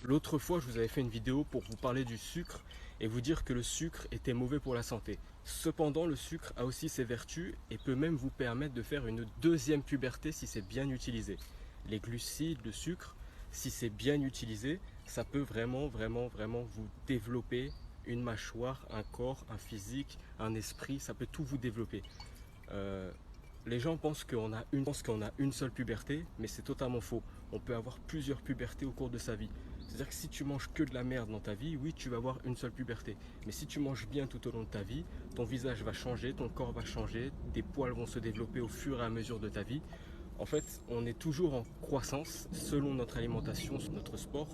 L'autre fois, je vous avais fait une vidéo pour vous parler du sucre et vous dire que le sucre était mauvais pour la santé. Cependant, le sucre a aussi ses vertus et peut même vous permettre de faire une deuxième puberté si c'est bien utilisé. Les glucides, le sucre, si c'est bien utilisé, ça peut vraiment vous développer une mâchoire, un corps, un physique, un esprit, ça peut tout vous développer. Les gens pensent qu'on a une seule puberté, mais c'est totalement faux. On peut avoir plusieurs pubertés au cours de sa vie. C'est-à-dire que si tu manges que de la merde dans ta vie, oui, tu vas avoir une seule puberté. Mais si tu manges bien tout au long de ta vie, ton visage va changer, ton corps va changer, des poils vont se développer au fur et à mesure de ta vie. En fait, on est toujours en croissance selon notre alimentation, notre sport,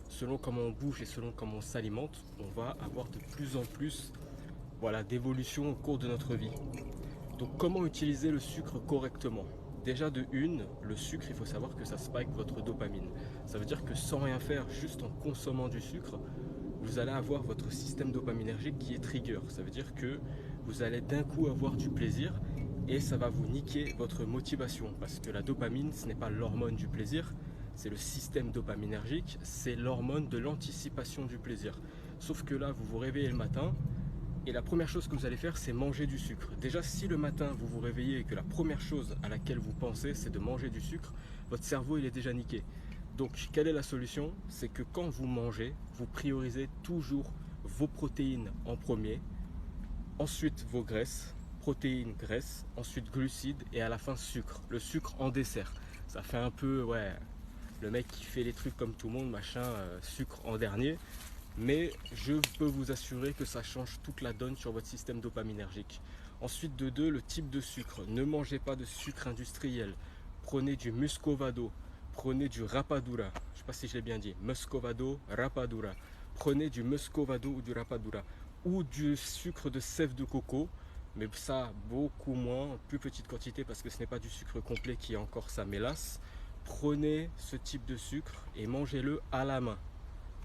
selon comment on bouge et selon comment on s'alimente. On va avoir de plus en plus d'évolution au cours de notre vie. Donc comment utiliser le sucre correctement? Déjà de une, le sucre, il faut savoir que ça spike votre dopamine. Ça veut dire que sans rien faire, juste en consommant du sucre, vous allez avoir votre système dopaminergique qui est trigger. Ça veut dire que vous allez d'un coup avoir du plaisir et ça va vous niquer votre motivation. Parce que la dopamine, ce n'est pas l'hormone du plaisir, c'est le système dopaminergique, c'est l'hormone de l'anticipation du plaisir. Sauf que là, vous vous réveillez le matin, et la première chose que vous allez faire, c'est manger du sucre. Déjà, si le matin, vous vous réveillez et que la première chose à laquelle vous pensez, c'est de manger du sucre, votre cerveau, il est déjà niqué. Donc, quelle est la solution? C'est que quand vous mangez, vous priorisez toujours vos protéines en premier, ensuite vos graisses, protéines, graisses, ensuite glucides et à la fin sucre. Le sucre en dessert. Ça fait un peu, le mec qui fait les trucs comme tout le monde, machin, sucre en dernier. Mais je peux vous assurer que ça change toute la donne sur votre système dopaminergique. Ensuite de deux, le type de sucre. Ne mangez pas de sucre industriel. Prenez du muscovado, prenez du rapadura. Je ne sais pas si je l'ai bien dit. Muscovado, rapadura. Prenez du muscovado ou du rapadura. Ou du sucre de sève de coco. Mais ça, beaucoup moins, plus petite quantité parce que ce n'est pas du sucre complet qui est encore sa mélasse. Prenez ce type de sucre et mangez-le à la main.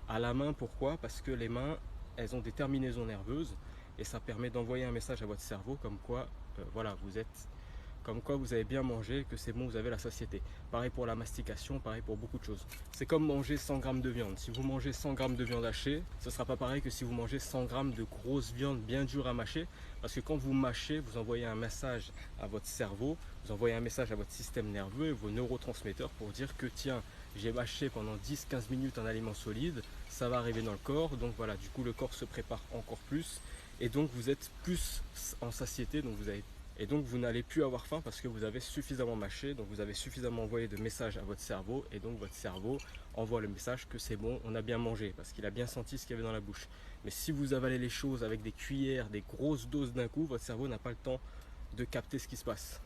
À la main, pourquoi? Parce que les mains, elles ont des terminaisons nerveuses et ça permet d'envoyer un message à votre cerveau comme quoi, vous avez bien mangé, que c'est bon, vous avez la satiété. Pareil pour la mastication, pareil pour beaucoup de choses. C'est comme manger 100 grammes de viande. Si vous mangez 100 grammes de viande hachée, ce ne sera pas pareil que si vous mangez 100 grammes de grosse viande bien dure à mâcher. Parce que quand vous mâchez, vous envoyez un message à votre cerveau, vous envoyez un message à votre système nerveux et vos neurotransmetteurs pour dire que tiens, j'ai mâché pendant 10-15 minutes un aliment solide, ça va arriver dans le corps, donc voilà, du coup le corps se prépare encore plus, et donc vous êtes plus en satiété, et donc vous n'allez plus avoir faim parce que vous avez suffisamment mâché, donc vous avez suffisamment envoyé de messages à votre cerveau, et donc votre cerveau envoie le message que c'est bon, on a bien mangé, parce qu'il a bien senti ce qu'il y avait dans la bouche. Mais si vous avalez les choses avec des cuillères, des grosses doses d'un coup, votre cerveau n'a pas le temps de capter ce qui se passe.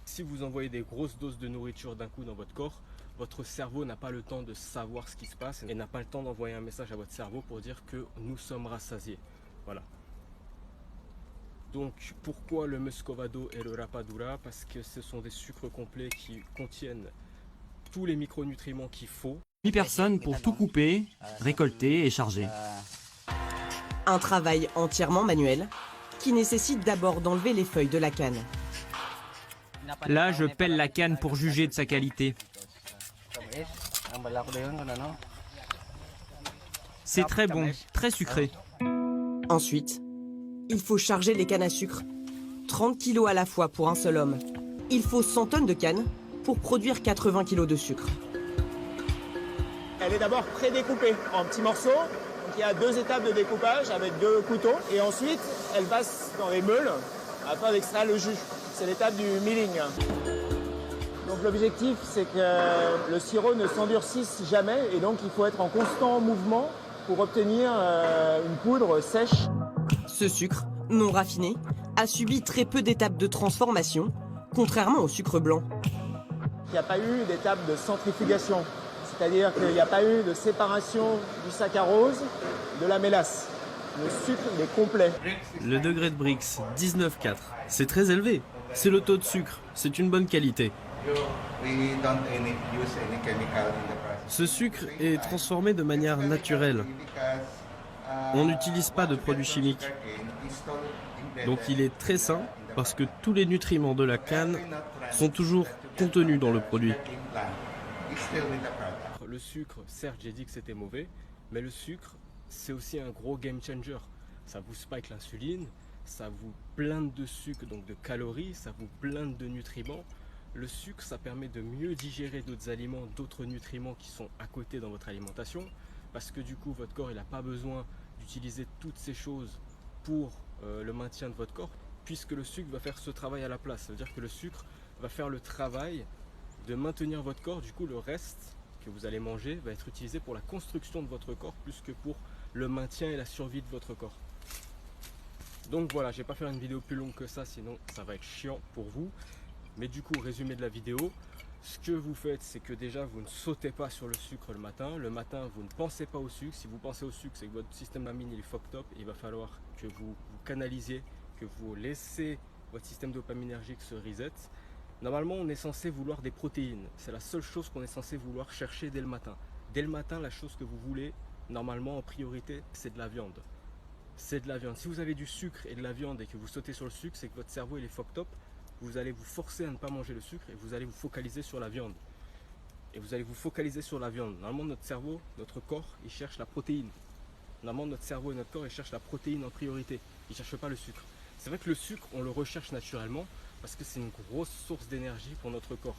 Si vous envoyez des grosses doses de nourriture d'un coup dans votre corps, votre cerveau n'a pas le temps de savoir ce qui se passe et n'a pas le temps d'envoyer un message à votre cerveau pour dire que nous sommes rassasiés. Voilà. Donc pourquoi le muscovado et le rapadura? Parce que ce sont des sucres complets qui contiennent tous les micronutriments qu'il faut. 8 personnes pour tout couper, récolter et charger. Un travail entièrement manuel qui nécessite d'abord d'enlever les feuilles de la canne. Là, je pèle la canne pour juger de sa qualité. C'est très bon, très sucré. Ensuite, il faut charger les cannes à sucre. 30 kg à la fois pour un seul homme. Il faut 100 tonnes de canne pour produire 80 kg de sucre. Elle est d'abord pré-découpée en petits morceaux. Donc il y a 2 étapes de découpage avec 2 couteaux. Et ensuite, elle passe dans les meules afin d'extraire le jus. C'est l'étape du milling. Donc l'objectif, c'est que le sirop ne s'endurcisse jamais. Et donc il faut être en constant mouvement pour obtenir une poudre sèche. Ce sucre, non raffiné, a subi très peu d'étapes de transformation, contrairement au sucre blanc. Il n'y a pas eu d'étape de centrifugation. C'est-à-dire qu'il n'y a pas eu de séparation du saccharose de la mélasse. Le sucre, il est complet. Le degré de Brix, 19,4. C'est très élevé. C'est le taux de sucre. C'est une bonne qualité. Ce sucre est transformé de manière naturelle. On n'utilise pas de produits chimiques. Donc il est très sain parce que tous les nutriments de la canne sont toujours contenus dans le produit. le sucre, certes j'ai dit que c'était mauvais, mais le sucre c'est aussi un gros game changer. Ça vous spike l'insuline, ça vous blinde de sucre, donc de calories, ça vous blinde de nutriments. Le sucre, ça permet de mieux digérer d'autres aliments, d'autres nutriments qui sont à côté dans votre alimentation, parce que du coup votre corps il n'a pas besoin d'utiliser toutes ces choses pour le maintien de votre corps, puisque le sucre va faire ce travail à la place. Ça veut dire que le sucre va faire le travail de maintenir votre corps. Du coup le reste que vous allez manger va être utilisé pour la construction de votre corps plus que pour le maintien et la survie de votre corps. Donc voilà, je vais pas faire une vidéo plus longue que ça, sinon ça va être chiant pour vous. Mais du coup, résumé de la vidéo, ce que vous faites, c'est que déjà vous ne sautez pas sur le sucre le matin. Le matin, vous ne pensez pas au sucre. Si vous pensez au sucre, c'est que votre système dopamine il est fucked up. Il va falloir que vous canalisiez, que vous laissez votre système dopaminergique se reset. Normalement, on est censé vouloir des protéines. C'est la seule chose qu'on est censé vouloir chercher dès le matin. Dès le matin, la chose que vous voulez, normalement, en priorité, c'est de la viande. C'est de la viande. Si vous avez du sucre et de la viande et que vous sautez sur le sucre, c'est que votre cerveau il est fucked up. Vous allez vous forcer à ne pas manger le sucre et vous allez vous focaliser sur la viande. Et vous allez vous focaliser sur la viande. Normalement, notre cerveau, notre corps, il cherche la protéine. Normalement, notre cerveau et notre corps, ils cherchent la protéine en priorité. Ils ne cherchent pas le sucre. C'est vrai que le sucre, on le recherche naturellement parce que c'est une grosse source d'énergie pour notre corps.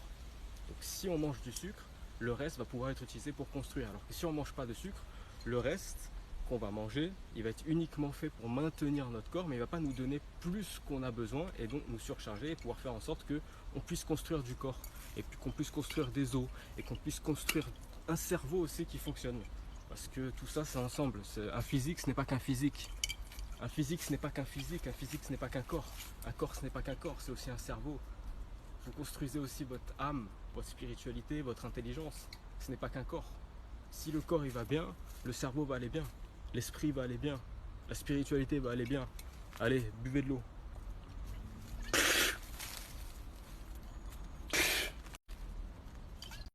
Donc si on mange du sucre, le reste va pouvoir être utilisé pour construire. Alors que si on ne mange pas de sucre, le reste qu'on va manger, il va être uniquement fait pour maintenir notre corps, mais il ne va pas nous donner plus qu'on a besoin et donc nous surcharger et pouvoir faire en sorte qu'on puisse construire du corps et puis qu'on puisse construire des os et qu'on puisse construire un cerveau aussi qui fonctionne. Parce que tout ça c'est ensemble. Un physique ce n'est pas qu'un physique. Un physique ce n'est pas qu'un physique. Un physique ce n'est pas qu'un corps. Un corps ce n'est pas qu'un corps, c'est aussi un cerveau. Vous construisez aussi votre âme, votre spiritualité, votre intelligence. Ce n'est pas qu'un corps. Si le corps il va bien, le cerveau va aller bien. L'esprit va aller bien, la spiritualité va aller bien. Allez, buvez de l'eau.